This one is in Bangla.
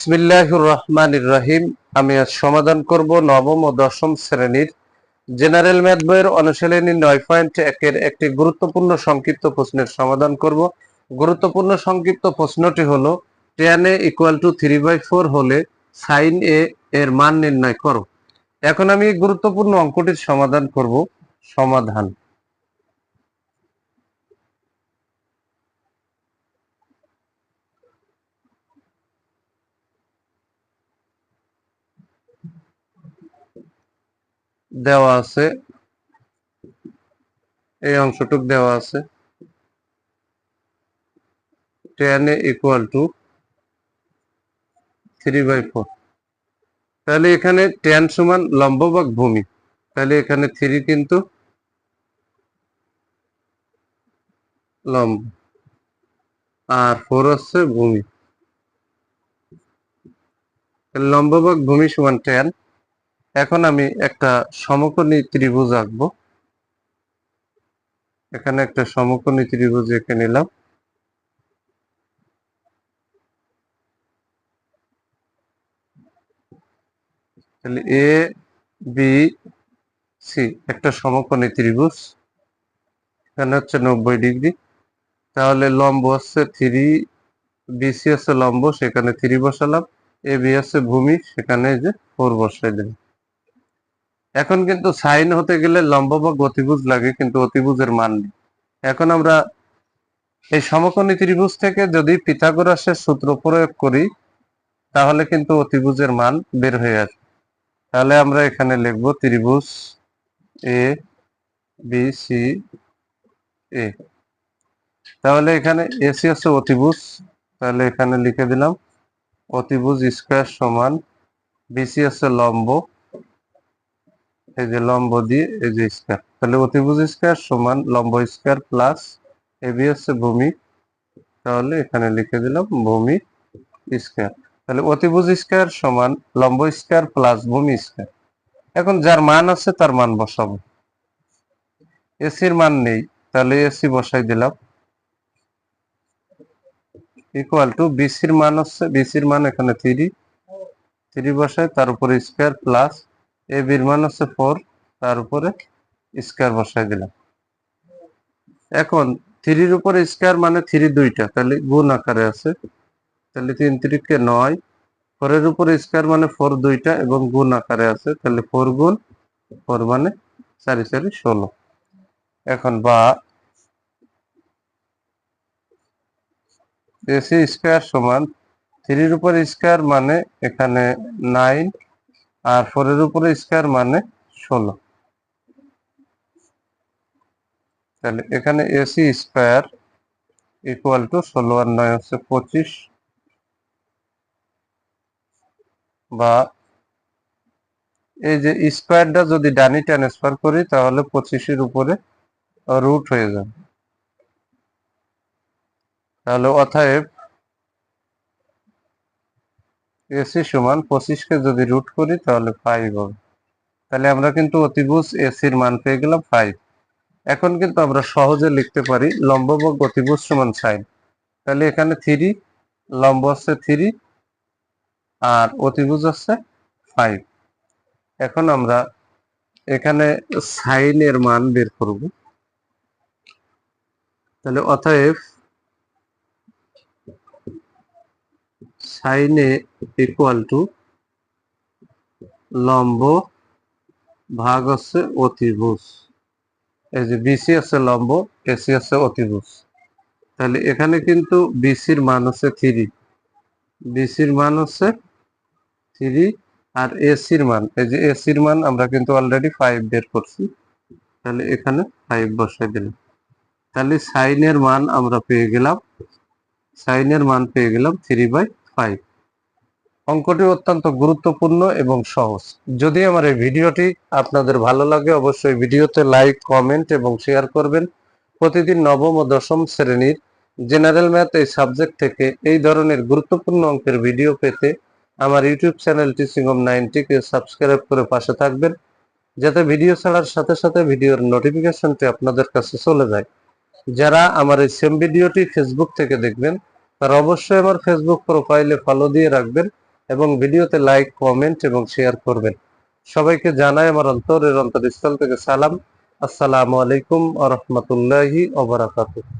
বিসমিল্লাহির রহমানির রহিম। আমি আজ সমাধান করব নবম ও দশম শ্রেণীর জেনারেল ম্যাথ বইয়ের অনুশীলনী 9.1 এর একটি গুরুত্বপূর্ণ সংক্ষিপ্ত প্রশ্নের সমাধান করব। গুরুত্বপূর্ণ সংক্ষিপ্ত প্রশ্নটি হলো tan a = 3/4 হলে sin a এর মান নির্ণয় করো। এখন আমি গুরুত্বপূর্ণ অঙ্কটির সমাধান করব। সমাধান দেওয়া আছে, এই অংশটুক দেওয়া আছে tan a = 3/4। তাহলে এখানে tan সমান লম্ব ভাগ ভূমি, তাহলে এখানে 3 কিন্তু লম্ব আর 4 হচ্ছে ভূমি। লম্ব ভাগ ভূমি সমান tan। এখন আমি একটা সমকোণী ত্রিভুজ আঁকবো। এখানে একটা সমকোণী ত্রিভুজ এঁকে নিলাম। তাহলে এ বি সি একটা সমকোণী ত্রিভুজ, এখানে হচ্ছে 90 ডিগ্রি। তাহলে লম্ব হচ্ছে 3, বিসি হচ্ছে লম্ব, সেখানে 3 বসালাম। এ বি হচ্ছে ভূমি, সেখানে যে 4 বসাই দিলাম। এখন কিন্তু সাইন হতে গেলে লম্ব বা অতিভুজ লাগে, কিন্তু অতিভুজের মান নেই। এখন আমরা এই সমকোণী ত্রিভুজ থেকে যদি পিথাগোরাসের সূত্র প্রয়োগ করি তাহলে কিন্তু অতিভুজের মান বের হয়ে আসবে। তাহলে আমরা এখানে লিখব ত্রিভুজ এ বি সি এ। তাহলে এখানে এসি হচ্ছে অতিভুজ, তাহলে এখানে লিখে দিলাম অতিভুজ স্কয়ার সমান বিসি হচ্ছে লম্ব, এই যে লম্ব দিয়ে এই যে স্কয়ার, তাহলে অতিভুজ স্কয়ার সমান লম্ব স্কয়ার প্লাস এবি হচ্ছে ভূমি, তাহলে এখানে লিখে দিলাম ভূমি স্কয়ার। তাহলে অতিভুজ স্কয়ার সমান লম্ব স্কয়ার প্লাস ভূমি স্কয়ার। এখন যার মান আছে তার মান বসাবো। এসির মান নেই, তাহলে এসি বসাই দিলাম ইকুয়াল টু বিসির মান হচ্ছে, বিসির মান এখানে 3 বসাই, তার উপরে স্কয়ার প্লাস এ বির মান হচ্ছে 4, তার উপরে স্কয়ার বসাই দিলাম। এখন 3-র উপরে স্কয়ার মানে 3 দুইটা, তাহলে গুণ আকারে আছে, তাহলে 3 3 9। 4-এর উপরে স্কয়ার মানে 4 দুইটা এবং গুণ আকারে আছে, তাহলে 4 গুণ 4 মানে 4 4 16। এখন বা এসি স্কয়ার সমান 3-র উপরে স্কয়ার মানে এখানে 9 আর 4-এর উপরে স্কয়ার মানে 16। তাহলে এখানে এসি স্কয়ার ইকুয়াল টু 16 আর 9 হচ্ছে 25, বা এই যে স্কয়ারটা যদি ডানি ট্রান্সফার করি তাহলে 25-এর উপরে রুট হয়ে যাবে। তাহলে অতএব এসি সমান 25-কে যদি রুট করি তাহলে 5 হবে। তাহলে আমরা কিন্তু অতিভুজ এসির মান পেয়ে গেলাম 5। এখন কিন্তু আমরা সহজে লিখতে পারি লম্ব বা অতিভুজ সমান সাইন। তাহলে এখানে 3, লম্ব হচ্ছে 3 আর অতিভুজ হচ্ছে 5। এখন আমরা এখানে সাইনের মান বের করব। তাহলে অতএব সাইন এ ইকুয়াল টু লম্ব ভাগ হচ্ছে অতিভুজ, এই যে বিসি আছে লম্ব, এসি আছে অতিভুজ। তাহলে এখানে কিন্তু বিসির মান হচ্ছে 3, বিসির মান হচ্ছে 3 আর এসির মান, এই যে এসির মান আমরা কিন্তু অলরেডি 5 বের করছি, তাহলে এখানে 5 বসাই দিলাম। তাহলে সাইনের মান আমরা পেয়ে গেলাম, সাইনের মান পেয়ে গেলাম 3/5। অঙ্কটি অত্যন্ত গুরুত্বপূর্ণ এবং সহজ। যদি আমার এই ভিডিওটি আপনাদের ভালো লাগে অবশ্যই ভিডিওতে লাইক, কমেন্ট এবং শেয়ার করবেন। প্রতিদিন নবম ও দশম শ্রেণীর জেনারেল ম্যাথ এই সাবজেক্ট থেকে এই ধরনের গুরুত্বপূর্ণ অঙ্কের ভিডিও পেতে আমার ইউটিউব চ্যানেল টিচিং অফ 90কে সাবস্ক্রাইব করে পাশে থাকবেন, যাতে ভিডিও ছাড়ার সাথে সাথে ভিডিওর নোটিফিকেশনটি আপনাদের কাছে চলে যায়। যারা আমার এই সেম ভিডিওটি ফেসবুক থেকে দেখবেন তারা অবশ্যই আমার ফেসবুক প্রোফাইলে ফলো দিয়ে রাখবেন, এবং ভিডিওতে লাইক, কমেন্ট এবং শেয়ার করবেন। সবাইকে জানাই আমার অন্তরের অন্তরস্থল থেকে সালাম। আসসালামু আলাইকুম ওয়া রাহমাতুল্লাহি ওয়া বারাকাতুহু।